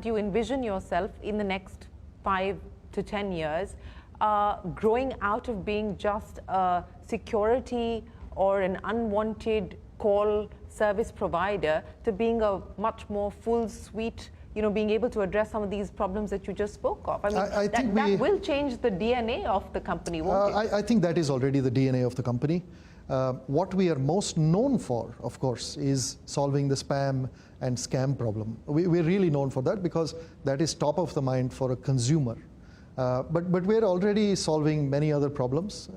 Do you envision yourself in the next 5 to 10 years growing out of being just a security or an unwanted call service provider to being a much more full suite, being able to address some of these problems that you just spoke of? I mean, that will change the DNA of the company, won't it? I think that is already the DNA of the company. What we are most known for, of course, is solving the spam and scam problem. We're really known for that because that is top of the mind for a consumer. But we're already solving many other problems.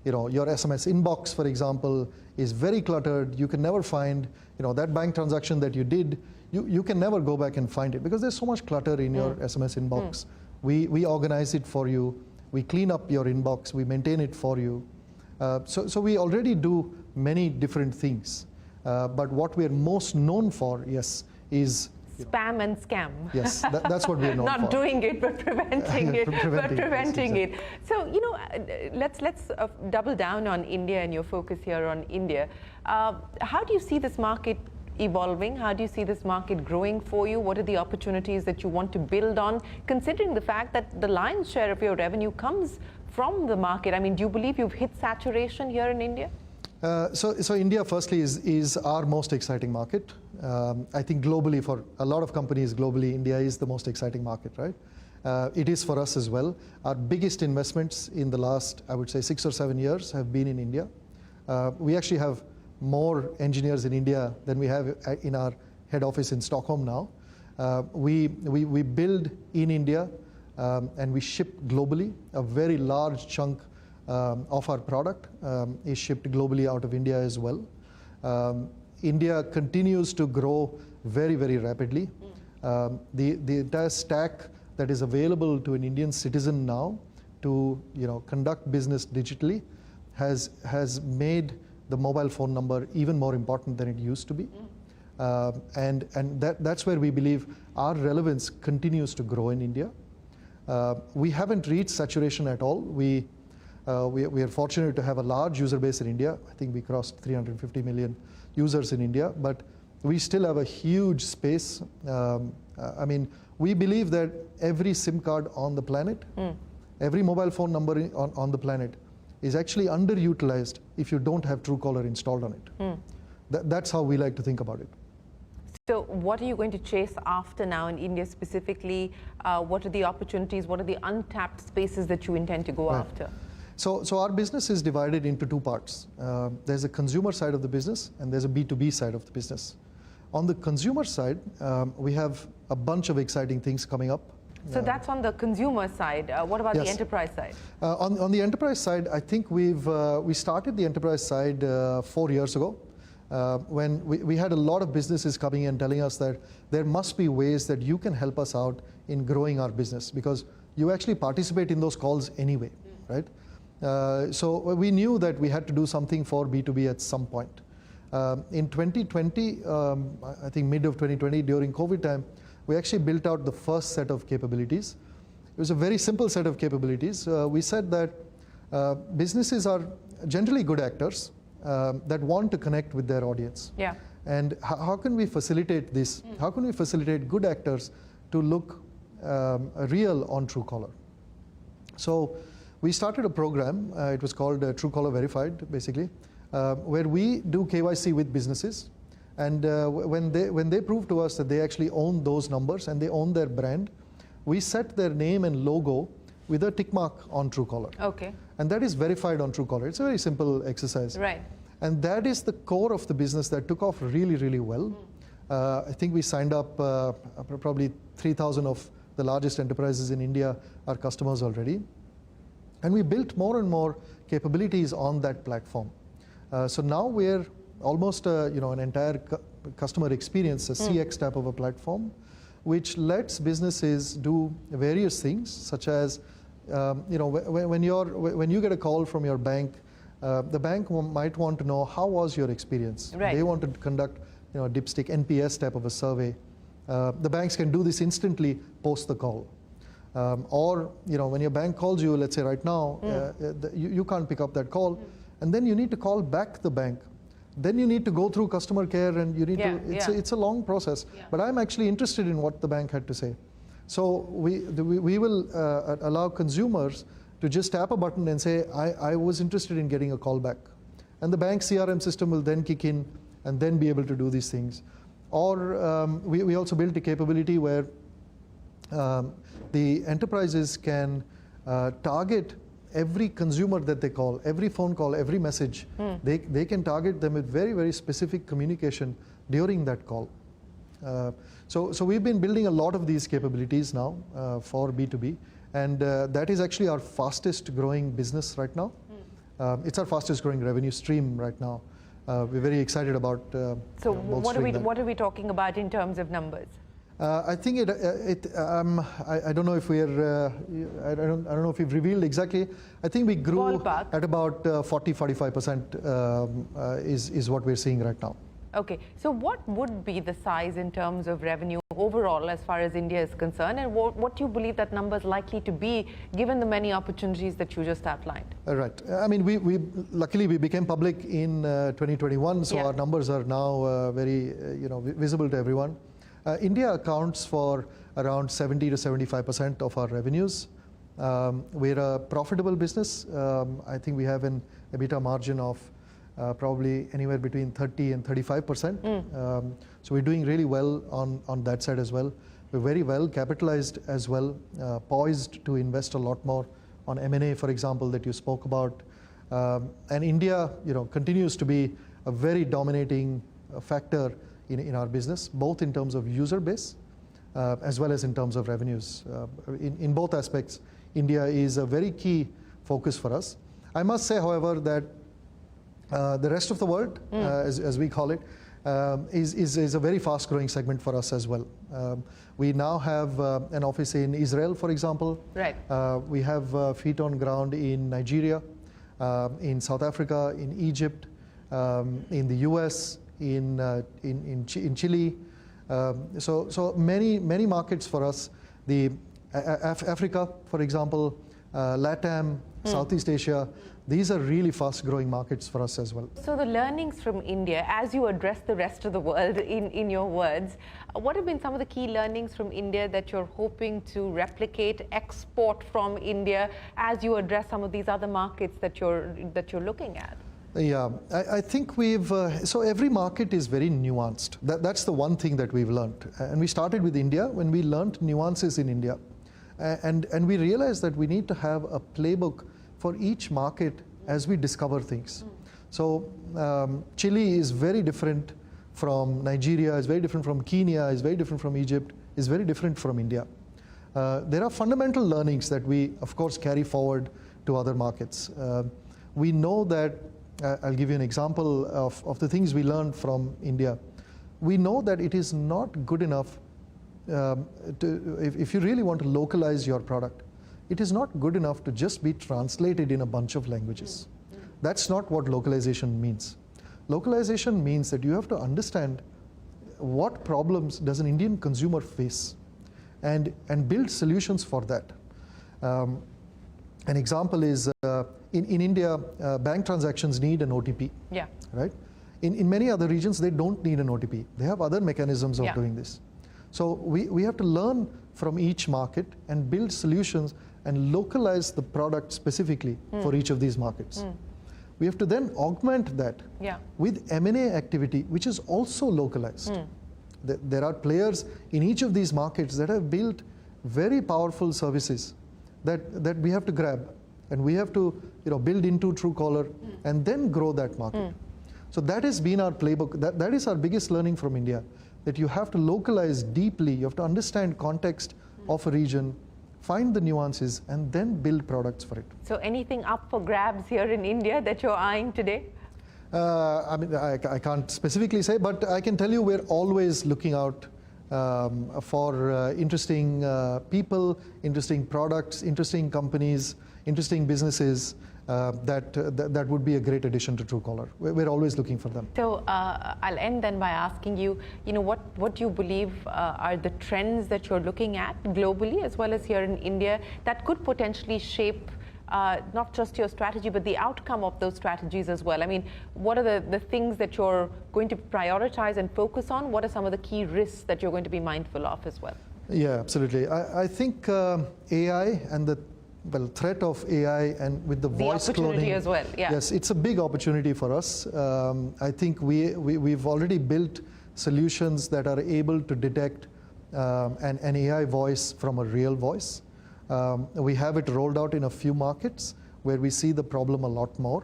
Your SMS inbox, for example, is very cluttered. You can never find, that bank transaction that you did, you can never go back and find it because there's so much clutter in your SMS inbox. We organize it for you. We clean up your inbox. We maintain it for you. So we already do many different things. But what we're most known for, yes, is spam and scam. Yes, that's what we're known for. Not doing it, but preventing it. Preventing it. So, let's double down on India and your focus here on India. How do you see this market evolving? How do you see this market growing for you? What are the opportunities that you want to build on, considering the fact that the lion's share of your revenue comes from the market? I mean, do you believe you've hit saturation here in India? So India, firstly, is our most exciting market. I think globally, for a lot of companies globally, India is the most exciting market, right? It is for us as well. Our biggest investments in the last, I would say, 6 or 7 years have been in India. We actually have more engineers in India than we have in our head office in Stockholm now. We build in India and we ship globally. A very large chunk of our product is shipped globally out of India as well. India continues to grow very, very rapidly. The entire stack that is available to an Indian citizen now to conduct business digitally has made the mobile phone number even more important than it used to be. And that's where we believe our relevance continues to grow in India. We haven't reached saturation at all. We are fortunate to have a large user base in India. I think we crossed 350 million users in India, but we still have a huge space. I mean, we believe that every SIM card on the planet, every mobile phone number on the planet is actually underutilized if you don't have Truecaller installed on it. That's how we like to think about it. So what are you going to chase after now in India specifically? What are the opportunities? What are the untapped spaces that you intend to go after? So our business is divided into two parts. There's a consumer side of the business and there's a B2B side of the business. On the consumer side, we have a bunch of exciting things coming up. So that's on the consumer side. What about the enterprise side? On the enterprise side, I think we started the enterprise side 4 years ago when we had a lot of businesses coming in telling us that there must be ways that you can help us out in growing our business because you actually participate in those calls anyway, right? So we knew that we had to do something for B2B at some point. In 2020, I think mid of 2020, during COVID time, we actually built out the first set of capabilities. It was a very simple set of capabilities. We said that businesses are generally good actors that want to connect with their audience. Yeah. And how can we facilitate this? How can we facilitate good actors to look real on Truecaller? So we started a program, it was called Truecaller Verified, basically, where we do KYC with businesses. And when they prove to us that they actually own those numbers and they own their brand, we set their name and logo with a tick mark on Truecaller. Okay. And that is verified on Truecaller. It's a very simple exercise. Right. And that is the core of the business that took off really, really well. I think we signed up probably 3,000 of the largest enterprises in India are customers already. And we built more and more capabilities on that platform. So now we're almost an entire customer experience, a CX type of a platform, which lets businesses do various things, such as when you get a call from your bank, the bank might want to know how was your experience. Right. They want to conduct a dipstick NPS type of a survey. The banks can do this instantly post the call. Or when your bank calls you, let's say right now, you can't pick up that call, and then you need to call back the bank then you need to go through customer care and you need Yeah, to, it's a long process. Yeah. But I'm actually interested in what the bank had to say. So we will allow consumers to just tap a button and say, I was interested in getting a call back. And the bank CRM system will then kick in and then be able to do these things. Or we also built a capability where the enterprises can target every consumer that they call, every phone call, every message. They can target them with very, very specific communication during that call. So we've been building a lot of these capabilities now for B2B, and that is actually our fastest growing business right now. It's our fastest growing revenue stream right now. We're very excited about So what are we talking about in terms of numbers? I think I don't know if we're I don't know if we've revealed exactly. I think we grew Ballpark. at about 40-45% is what we're seeing right now. Okay, so what would be the size in terms of revenue overall as far as India is concerned, and what do you believe that number is likely to be given the many opportunities that you just outlined? Right. I mean, we luckily we became public in 2021, so our numbers are now very visible to everyone. India accounts for around 70 to 75% of our revenues. We're a profitable business. I think we have an EBITDA margin of probably anywhere between 30 and 35%. So we're doing really well on that side as well. We're very well capitalized as well, poised to invest a lot more on M&A, for example, that you spoke about. And India, continues to be a very dominating factor in our business, both in terms of user base as well as in terms of revenues. In both aspects, India is a very key focus for us. I must say, however, that the rest of the world, as we call it, is a very fast-growing segment for us as well. We now have an office in Israel, for example. Right. We have feet on ground in Nigeria, in South Africa, in Egypt, in the US, in Chile. So many markets for us. The Africa, for example, LATAM, Southeast Asia. These are really fast-growing markets for us as well. So the learnings from India, as you address the rest of the world in your words, what have been some of the key learnings from India that you're hoping to replicate, export from India as you address some of these other markets that you're looking at? Yeah, I think so every market is very nuanced. That's the one thing that we've learned. And we started with India when we learned nuances in India. And we realized that we need to have a playbook for each market as we discover things. So Chile is very different from Nigeria, is very different from Kenya, is very different from Egypt, is very different from India. There are fundamental learnings that we, of course, carry forward to other markets. We know that, I'll give you an example of the things we learned from India. We know that it is not good enough if you really want to localize your product, it is not good enough to just be translated in a bunch of languages. That's not what localization means. Localization means that you have to understand what problems does an Indian consumer face and build solutions for that. An example is in India, bank transactions need an OTP. Yeah. Right? In many other regions, they don't need an OTP. They have other mechanisms of doing this. So we have to learn from each market and build solutions and localize the product specifically for each of these markets. We have to then augment that with M&A activity, which is also localized. There are players in each of these markets that have built very powerful services that we have to grab, and we have to build into Truecaller and then grow that market. So that has been our playbook. That is our biggest learning from India, that you have to localize deeply, you have to understand context of a region, find the nuances, and then build products for it. So anything up for grabs here in India that you're eyeing today? I mean, I can't specifically say, but I can tell you we're always looking out for interesting people, interesting products, interesting companies, interesting businesses that would be a great addition to Truecaller. We're always looking for them. So I'll end then by asking you, what do you believe are the trends that you're looking at globally as well as here in India that could potentially shape not just your strategy, but the outcome of those strategies as well? I mean, what are the things that you're going to prioritize and focus on? What are some of the key risks that you're going to be mindful of as well? Yeah, absolutely. I think AI and the threat of AI and with the voice opportunity cloning as well. Yeah. Yes, it's a big opportunity for us. I think we've already built solutions that are able to detect an AI voice from a real voice. We have it rolled out in a few markets where we see the problem a lot more.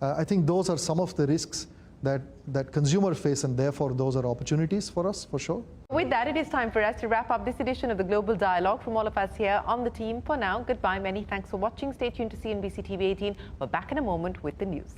I think those are some of the risks that consumers face, and therefore those are opportunities for us, for sure. With that, it is time for us to wrap up this edition of the Global Dialogue. From all of us here on the team, for now, goodbye. Many thanks for watching. Stay tuned to CNBC TV 18. We're back in a moment with the news.